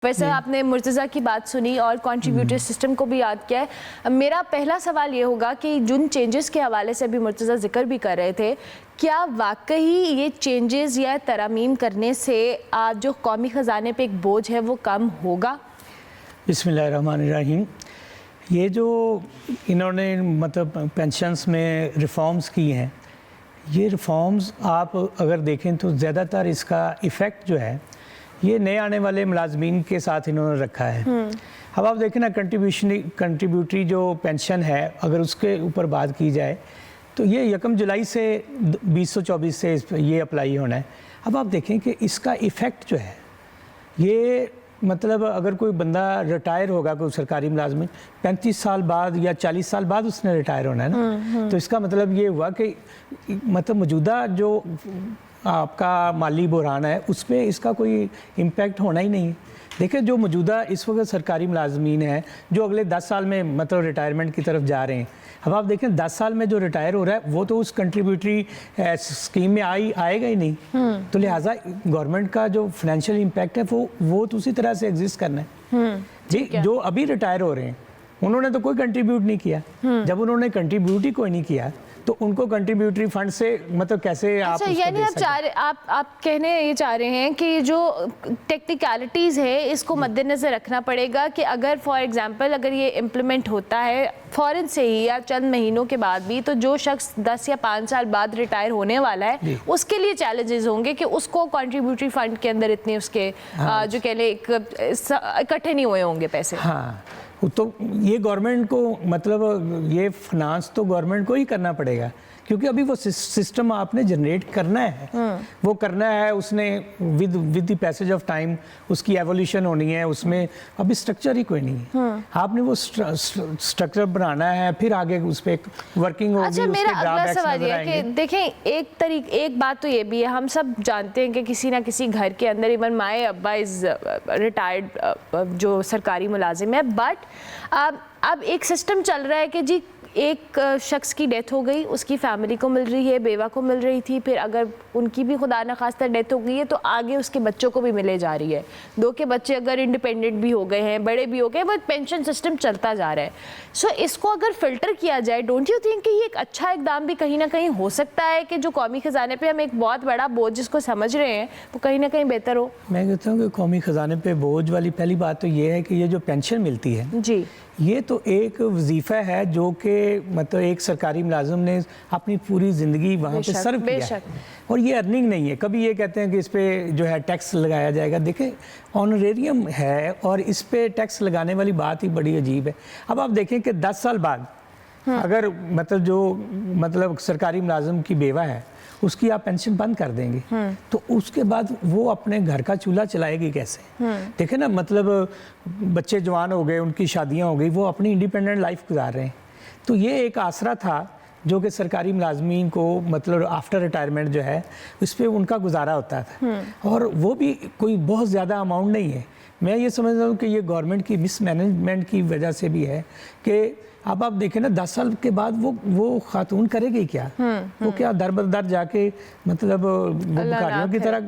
ویسے آپ نے مرتضیٰ کی بات سنی اور کنٹریبیوٹر سسٹم کو بھی یاد کیا ہے. میرا پہلا سوال یہ ہوگا کہ جن چینجز کے حوالے سے ابھی مرتضیٰ ذکر بھی کر رہے تھے, کیا واقعی یہ چینجز یا ترامیم کرنے سے جو قومی خزانے پہ ایک بوجھ ہے وہ کم ہوگا؟ بسم اللہ الرحمن الرحیم. یہ جو انہوں نے مطلب پینشنز میں ریفارمز کی ہیں, یہ ریفارمز آپ اگر دیکھیں تو زیادہ تر اس کا ایفیکٹ جو ہے یہ نئے آنے والے ملازمین کے ساتھ انہوں نے رکھا ہے. اب آپ دیکھیں نا کنٹریبیوٹری جو پینشن ہے اگر اس کے اوپر بات کی جائے تو یہ 1 جولائی سے 2024 سے یہ اپلائی ہونا ہے. اب آپ دیکھیں کہ اس کا ایفیکٹ جو ہے یہ مطلب اگر کوئی بندہ ریٹائر ہوگا, کوئی سرکاری ملازم 35 سال بعد یا 40 سال بعد اس نے ریٹائر ہونا ہے نا, تو اس کا مطلب یہ ہوا کہ مطلب موجودہ جو آپ کا مالی بحران ہے اس پہ اس کا کوئی امپیکٹ ہونا ہی نہیں. دیکھیں جو موجودہ اس وقت سرکاری ملازمین ہیں جو اگلے 10 سال میں مطلب ریٹائرمنٹ کی طرف جا رہے ہیں, اب آپ دیکھیں 10 سال میں جو ریٹائر ہو رہا ہے وہ تو اس کنٹریبیوٹری اسکیم میں آئے گا ہی نہیں, تو لہٰذا گورنمنٹ کا جو فائنینشیل امپیکٹ ہے وہ تو اسی طرح سے ایگزسٹ کرنا ہے. جی جو ابھی ریٹائر ہو رہے ہیں انہوں نے تو کوئی کنٹریبیوٹ نہیں کیا, جب انہوں نے کنٹریبیوٹ ہی کوئی نہیں کیا تو ان کو کنٹریبیوٹری فنڈ سے مطلب کیسے آپ یعنی آپ کہنے یہ چاہ رہے ہیں کہ جو ٹیکنیکلٹیز ہے اس کو مد نظر رکھنا پڑے گا کہ اگر فار ایگزامپل اگر یہ امپلیمنٹ ہوتا ہے فوراً سے ہی یا چند مہینوں کے بعد بھی, تو جو شخص 10 یا 5 سال بعد ریٹائر ہونے والا ہے اس کے لیے چیلنجز ہوں گے کہ اس کو کنٹریبیوٹری فنڈ کے اندر اتنے اس کے جو کہہ لیں اکٹھے نہیں ہوئے ہوں گے پیسے. ہاں تو یہ گورنمنٹ کو مطلب یہ فنانس تو گورنمنٹ کو ہی کرنا پڑے گا, کیونکہ ابھی وہ سسٹم آپ نے جنریٹ کرنا ہے, وہ کرنا ہے, اس نے with the passage of time اس کی ایولیوشن ہونی ہے, اس میں ابھی سٹرکچر ہی کوئی نہیں ہے. آپ نے وہ سٹرکچر بنانا ہے, پھر آگے اس پہ ورکنگ ہوگی. اچھا میرا اگلا سوال یہ ہے کہ دیکھیں ایک بات تو یہ بھی ہے, ہم سب جانتے ہیں کہ کسی نہ کسی گھر کے اندر ایون مائی ابا از ریٹائرڈ جو سرکاری ملازم ہے, بٹ اب ایک سسٹم چل رہا ہے کہ جی ایک شخص کی ڈیتھ ہو گئی, اس کی فیملی کو مل رہی ہے, بیوہ کو مل رہی تھی, پھر اگر ان کی بھی خدا نخواستہ ڈیتھ ہو گئی ہے تو آگے اس کے بچوں کو بھی ملے جا رہی ہے. 2 کے بچے اگر انڈیپینڈنٹ بھی ہو گئے ہیں, بڑے بھی ہو گئے, وہ پینشن سسٹم چلتا جا رہا ہے. سو اس کو اگر فلٹر کیا جائے, ڈونٹ یو تھنک کہ یہ ایک اچھا اقدام بھی کہیں نہ کہیں ہو سکتا ہے کہ جو قومی خزانے پہ ہم ایک بہت بڑا بوجھ جس کو سمجھ رہے ہیں وہ کہیں نہ کہیں بہتر ہو؟ میں کہتا ہوں کہ قومی خزانے پہ بوجھ والی پہلی بات تو یہ ہے کہ یہ جو پینشن ملتی ہے جی یہ تو ایک وظیفہ ہے جو کہ مطلب ایک سرکاری ملازم نے اپنی پوری زندگی وہاں پہ سرو کیا ہے, اور یہ ارننگ نہیں ہے. کبھی یہ کہتے ہیں کہ اس پہ جو ہے ٹیکس لگایا جائے گا, دیکھیں آنریریم ہے اور اس پہ ٹیکس لگانے والی بات ہی بڑی عجیب ہے. اب آپ دیکھیں کہ 10 سال بعد اگر مطلب جو مطلب سرکاری ملازم کی بیوہ ہے اس کی آپ پینشن بند کر دیں گے تو اس کے بعد وہ اپنے گھر کا چولہا چلائے گی کیسے؟ دیکھیں نا مطلب بچے جوان ہو گئے, ان کی شادیاں ہو گئی, وہ اپنی انڈیپینڈنٹ لائف گزار رہے ہیں. تو یہ ایک آسرا تھا جو کہ سرکاری ملازمین کو مطلب آفٹر ریٹائرمنٹ جو ہے اس پہ ان کا گزارا ہوتا تھا, اور وہ بھی کوئی بہت زیادہ اماؤنٹ نہیں ہے. میں یہ سمجھتا ہوں کہ یہ گورنمنٹ کی مس مینجمنٹ کی وجہ سے بھی ہے کہ اب آپ دیکھیں نا 10 سال کے بعد وہ خاتون کرے گی کیا؟ وہ کیا در بدر جا کے مطلب بکاریوں کی طرح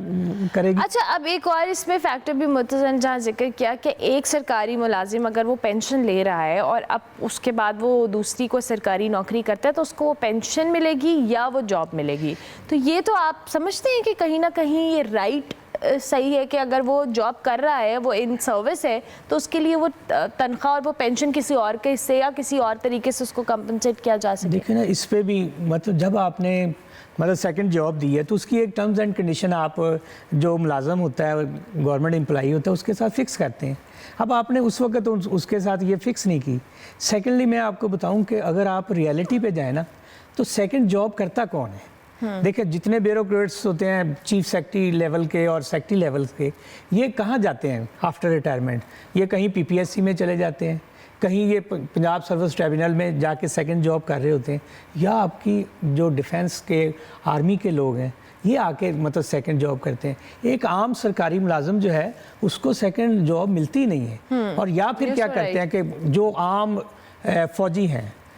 کرے گی؟ اچھا اب ایک اور اس میں فیکٹر بھی مرتضیٰ نے جہاں ذکر کیا کہ ایک سرکاری ملازم اگر وہ پینشن لے رہا ہے اور اب اس کے بعد وہ دوسری کو سرکاری نوکری کرتا ہے تو اس کو وہ پینشن ملے گی یا وہ جاب ملے گی, تو یہ تو آپ سمجھتے ہیں کہ کہیں نہ کہیں یہ رائٹ صحیح ہے کہ اگر وہ جاب کر رہا ہے, وہ ان سروس ہے, تو اس کے لیے وہ تنخواہ اور وہ پینشن کسی اور کے حصے یا کسی اور طریقے سے اس کو کمپنسیٹ کیا جا سکے؟ دیکھیں نا اس پہ بھی مطلب جب آپ نے مطلب سیکنڈ جاب دی ہے تو اس کی ایک ٹرمز اینڈ کنڈیشن آپ جو ملازم ہوتا ہے گورنمنٹ امپلائی ہوتا ہے اس کے ساتھ فکس کرتے ہیں. اب آپ نے اس وقت اس کے ساتھ یہ فکس نہیں کی. سیکنڈلی میں آپ کو بتاؤں کہ اگر آپ ریئلٹی پہ جائیں نا تو سیکنڈ جاب کرتا کون ہے؟ دیکھیں جتنے بیوروکریٹس ہوتے ہیں چیف سیکٹری لیول کے اور سیکٹری لیول کے, یہ کہاں جاتے ہیں آفٹر ریٹائرمنٹ؟ یہ کہیں PPSC میں چلے جاتے ہیں, کہیں یہ پنجاب سروس ٹریبونل میں جا کے سیکنڈ جاب کر رہے ہوتے ہیں, یا آپ کی جو ڈیفنس کے آرمی کے لوگ ہیں یہ آ کے مطلب سیکنڈ جاب کرتے ہیں. ایک عام سرکاری ملازم جو ہے اس کو سیکنڈ جاب ملتی نہیں ہے. اور یا پھر کیا کرتے ہیں کہ جو عام فوجی ہیں